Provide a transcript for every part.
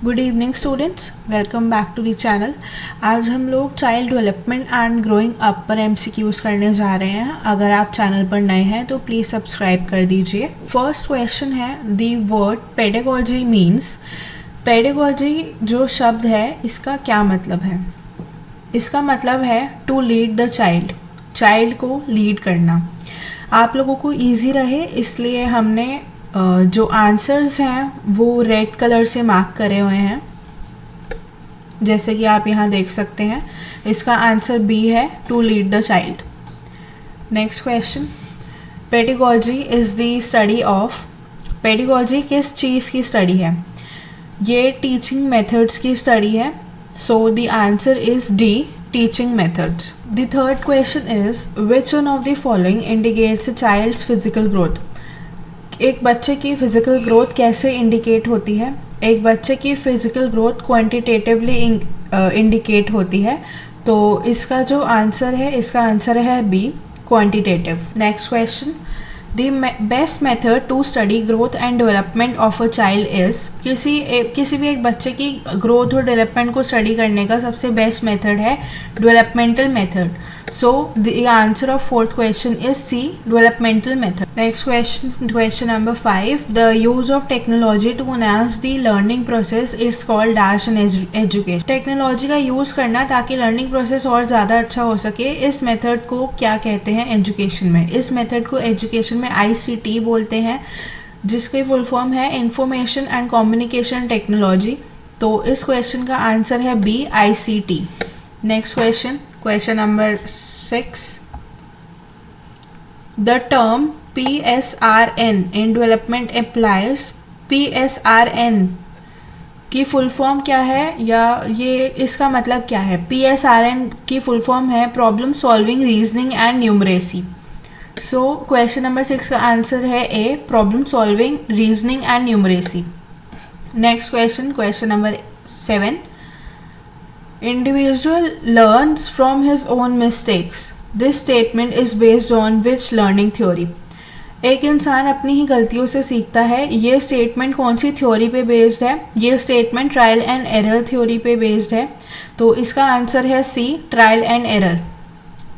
Good evening students, welcome back to the channel. आज हम लोग child development and growing up पर MCQs करने जा रहे हैं। अगर आप चैनल पर नए हैं तो प्लीज़ सब्सक्राइब कर दीजिए। फर्स्ट क्वेश्चन है, the word pedagogy means. Pedagogy जो शब्द है इसका क्या मतलब है? इसका मतलब है to lead the child, child को लीड करना। आप लोगों को ईजी रहे इसलिए हमने जो आंसर्स हैं वो रेड कलर से मार्क करे हुए हैं, जैसे कि आप यहाँ देख सकते हैं। इसका आंसर बी है, to lead the child. Next question, pedagogy is the study of. Pedagogy किस चीज़ की स्टडी है? ये टीचिंग मेथड्स की स्टडी है। So the answer is D, teaching methods. The third question is, which one of the following indicates a child's physical growth. एक बच्चे की फ़िज़िकल ग्रोथ कैसे इंडिकेट होती है? एक बच्चे की फ़िज़िकल ग्रोथ क्वांटिटेटिवली इंडिकेट होती है। तो इसका जो आंसर है, इसका आंसर है B, quantitative. Next question, the best method to study growth and development of a child is. किसी भी एक बच्चे की ग्रोथ और डेवलपमेंट को स्टडी करने का सबसे बेस्ट मेथड है developmental method. So the answer of fourth question is C, developmental method. Next question number 5. The use of technology to enhance the learning process is called dash in education. Technology का use करना ताकि learning process और ज़्यादा अच्छा हो सके, इस method को क्या कहते हैं एजुकेशन में? इस मेथड को एजुकेशन में ICT बोलते हैं, जिसकी फुल फॉर्म है इंफॉर्मेशन एंड कम्युनिकेशन टेक्नोलॉजी। तो इस क्वेश्चन का आंसर है B, ICT। Next question, question number 6. The term PSRN in development applies. PSRN की फुल फॉर्म क्या है, या ये इसका मतलब क्या है? PSRN की फुल फॉर्म है problem solving, reasoning and numeracy. So question number 6 का आंसर है A, problem solving, reasoning and numeracy. Next question, question number 7. Individual learns from his own mistakes. This statement is based on which learning theory? एक इंसान अपनी ही गलतियों से सीखता है। ये स्टेटमेंट कौन सी थ्योरी पे बेस्ड है? ये statement trial and error theory पे बेस्ड है। तो इसका आंसर है C, trial and error.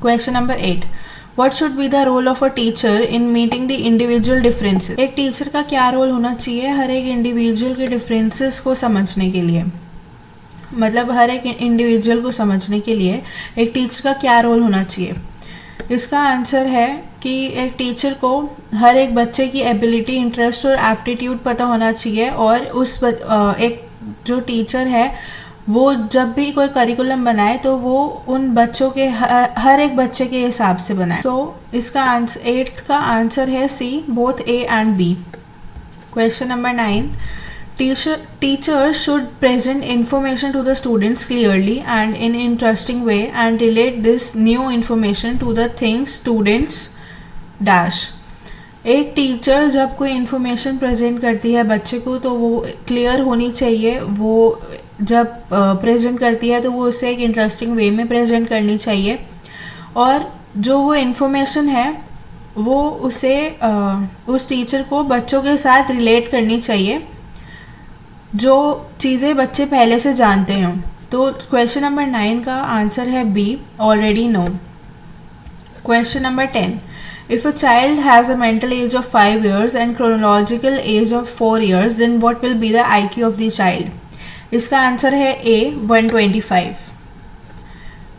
Question number 8. What should be the role of a teacher in meeting the individual differences? एक टीचर का क्या रोल होना चाहिए हर एक इंडिविजुअल के डिफरेंसेस को समझने के लिए? मतलब हर एक इंडिविजुअल को समझने के लिए एक टीचर का क्या रोल होना चाहिए? इसका आंसर है कि एक टीचर को हर एक बच्चे की एबिलिटी, इंटरेस्ट और एप्टीट्यूड पता होना चाहिए, और एक जो टीचर है वो जब भी कोई करिकुलम बनाए तो वो उन बच्चों के हर एक बच्चे के हिसाब से बनाए। तो इसका आंसर 8th का आंसर है C, both A and B. Question number 9. Teachers should present information to the students clearly and in interesting way and relate this new information to the things students dash. एक teacher जब कोई information present करती है बच्चे को तो वो clear होनी चाहिए। वो जब प्रेजेंट करती है तो वो उसे एक इंटरेस्टिंग वे में प्रेजेंट करनी चाहिए, और जो वो इन्फॉर्मेशन है वो उसे उस टीचर को बच्चों के साथ रिलेट करनी चाहिए, जो चीज़ें बच्चे पहले से जानते हैं। तो क्वेश्चन नंबर 9 का आंसर है B, already no. Question number 10. If a child has a mental age of 5 years and chronological age of 4 years, then what will be the IQ of the child? इसका answer है A, 125।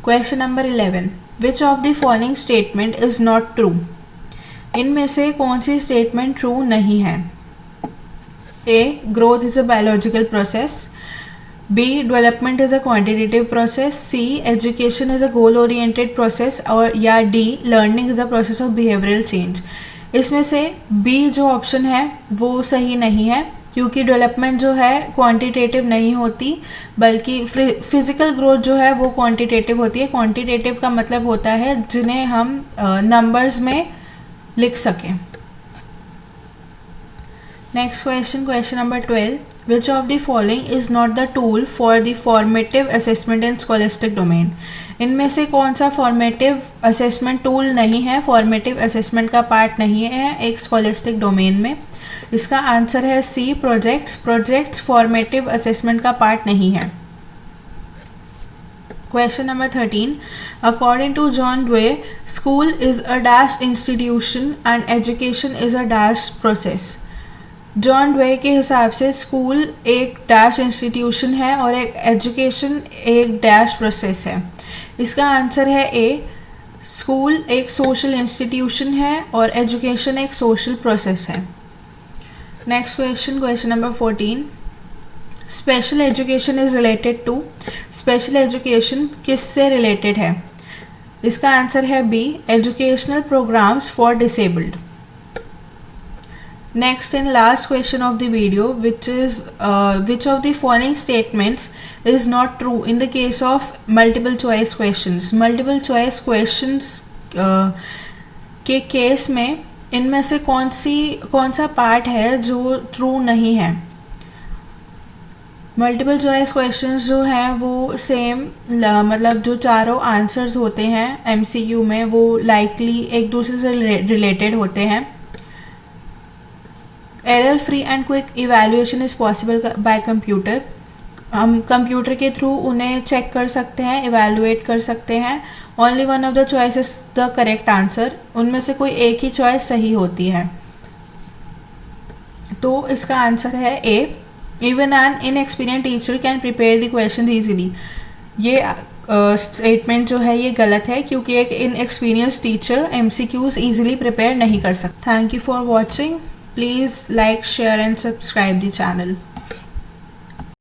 Question number 11. Which of the following statement is not true? इनमें से कौन सी statement true नहीं है? A, growth is a biological process. B, development is a quantitative process. C, education is a goal oriented process. और या D, learning is a process of behavioral change. इसमें से B जो ऑप्शन है वो सही नहीं है, क्योंकि डेवलपमेंट जो है क्वांटिटेटिव नहीं होती, बल्कि फिजिकल ग्रोथ जो है वो क्वांटिटेटिव होती है। क्वांटिटेटिव का मतलब होता है जिन्हें हम नंबर्स में लिख सकें। Next question, question number 12. Which of the following is not the tool for the formative assessment in scholastic domain? इनमें से कौन सा फॉर्मेटिव असेसमेंट टूल नहीं है, फॉर्मेटिव असेसमेंट का पार्ट नहीं है एक स्कॉलिस्टिक डोमेन में? इसका आंसर है सी प्रोजेक्ट्स। प्रोजेक्ट्स फॉर्मेटिव असेसमेंट का पार्ट नहीं है। Question number 13. According to John Dewey, school is a dash institution and education is a dash process. John Dewey के हिसाब से स्कूल एक डैश इंस्टीट्यूशन है और एक एजुकेशन एक डैश प्रोसेस है। इसका आंसर है ए, स्कूल एक सोशल इंस्टीट्यूशन है और एजुकेशन एक सोशल प्रोसेस है। Next question, question number 14. Special education is related to. Special education किससे रिलेटेड है? इसका आंसर है B, educational programs for disabled. Next and last question of the video, which is which of the following statements is not true in the case of multiple choice questions? Multiple choice questions के case में इनमें से कौन सा part है जो true नहीं है? मल्टीपल चॉइस क्वेश्चंस जो हैं वो सेम मतलब जो चारों आंसर्स होते हैं एमसीक्यू में वो लाइकली एक दूसरे से रिलेटेड होते हैं। Error free and quick evaluation is possible by computer. हम कंप्यूटर के थ्रू उन्हें चेक कर सकते हैं, इवैल्यूएट कर सकते हैं। Only one of the choice is the correct answer. उनमें से कोई एक ही चॉइस सही होती है। तो इसका आंसर है A, even an inexperience teacher can prepare the question easily. ये स्टेटमेंट जो है ये गलत है क्योंकि एक inexperience teacher MCQs easily prepare नहीं कर सकता। Thank you for watching. Please like, share and subscribe the channel.